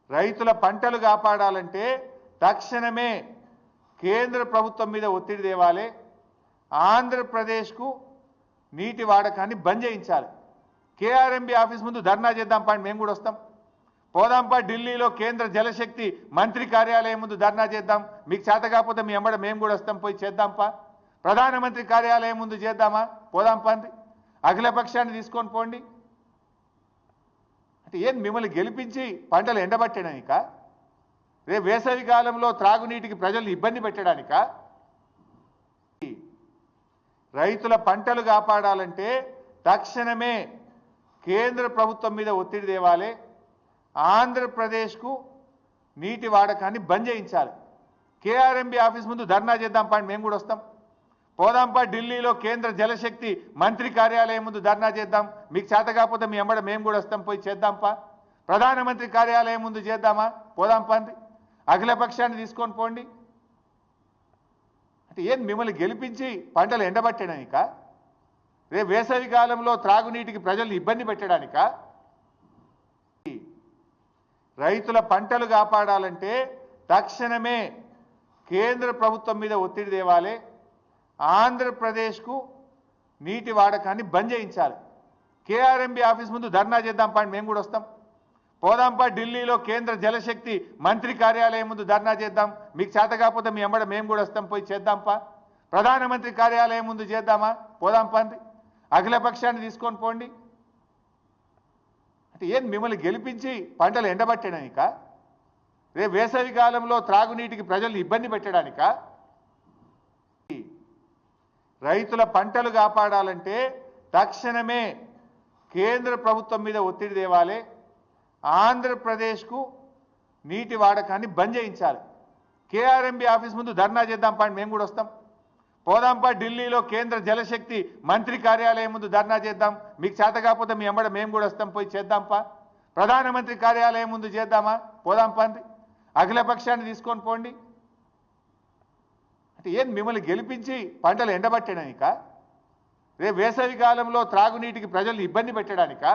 రైతుల పంటలు కాపాడాలంటే తక్షణమే కేంద్ర ప్రభుత్వం మీద ఒత్తిడి తేవాలి. ఆంధ్రప్రదేశ్కు నీటి వాడకాన్ని బంద్ చేయించాలి. కేఆర్ఎంబీ ఆఫీస్ ముందు ధర్నా చేద్దాం పండి, మేము కూడా వస్తాం. పోదాంపా ఢిల్లీలో కేంద్ర జలశక్తి మంత్రి కార్యాలయం ముందు ధర్నా చేద్దాం. మీకు చేత కాకపోతే మీ ఎంబడ మేము కూడా వస్తాం, పోయి చేద్దాంపా. ప్రధానమంత్రి కార్యాలయం ముందు చేద్దామా, పోదాంపా అండి. అఖిలపక్షాన్ని తీసుకొని పోండి. అంటే ఏం మిమ్మల్ని గెలిపించి పంటలు ఎండబట్టడానిక, రేపు వేసవి కాలంలో త్రాగునీటికి ప్రజల్ని ఇబ్బంది పెట్టడానిక? రైతుల పంటలు కాపాడాలంటే తక్షణమే కేంద్ర ప్రభుత్వం మీద ఒత్తిడి తేవాలి. ఆంధ్రప్రదేశ్కు నీటి వాడకాన్ని బంద్ చేయించాలి. కేఆర్ఎంబీ ఆఫీస్ ముందు ధర్నా చేద్దాం పండి, మేము కూడా వస్తాం. పోదాంపా ఢిల్లీలో కేంద్ర జలశక్తి మంత్రి కార్యాలయం ముందు ధర్నా చేద్దాం. మీకు చేత కాకపోతే మీ ఎంబడ మేము కూడా వస్తాం, పోయి చేద్దాంపా. ప్రధానమంత్రి కార్యాలయం ముందు చేద్దామా, పోదాంపా అండి. అఖిలపక్షాన్ని తీసుకొని పోండి. అంటే ఏం మిమ్మల్ని గెలిపించి పంటలు ఎండబట్టడానిక, రేపు వేసవి కాలంలో త్రాగునీటికి ప్రజల్ని ఇబ్బంది పెట్టడానిక? రైతుల పంటలు కాపాడాలంటే తక్షణమే కేంద్ర ప్రభుత్వం మీద ఒత్తిడి తేవాలి. ఆంధ్రప్రదేశ్కు నీటి వాడకాన్ని బంద్ చేయించాలి. కేఆర్ఎంబీ ఆఫీస్ ముందు ధర్నా చేద్దాం పండి, మేము కూడా వస్తాం. పోదాంపా ఢిల్లీలో కేంద్ర జలశక్తి మంత్రి కార్యాలయం ముందు ధర్నా చేద్దాం. మీకు చేత కాకపోతే మీ ఎంబడ మేము కూడా వస్తాం, పోయి చేద్దాంపా. ప్రధానమంత్రి కార్యాలయం ముందు చేద్దామా, పోదాంపా అండి. అఖిలపక్షాన్ని తీసుకొని పోండి. అంటే ఏం మిమ్మల్ని గెలిపించి పంటలు ఎండబట్టడానిక, రేపు వేసవి కాలంలో త్రాగునీటికి ప్రజల్ని ఇబ్బంది పెట్టడానిక? రైతుల పంటలు కాపాడాలంటే తక్షణమే కేంద్ర ప్రభుత్వం మీద ఒత్తిడి తేవాలి. ఆంధ్రప్రదేశ్కు నీటి వాడకాన్ని బంద్ చేయించాలి. కేఆర్ఎంబీ ఆఫీస్ ముందు ధర్నా చేద్దాం పండి, మేము కూడా వస్తాం. పోదాంపా ఢిల్లీలో కేంద్ర జలశక్తి మంత్రి కార్యాలయం ముందు ధర్నా చేద్దాం. మీకు చేత కాకపోతే మీ ఎంబడ మేము కూడా వస్తాం, పోయి చేద్దాంపా. ప్రధానమంత్రి కార్యాలయం ముందు చేద్దామా, పోదాంపా అండి. అఖిలపక్షాన్ని తీసుకొని పోండి. అంటే ఏం మిమ్మల్ని గెలిపించి పంటలు ఎండబట్టడానిక, రేపు వేసవి కాలంలో త్రాగునీటికి ప్రజల్ని ఇబ్బంది పెట్టడానిక?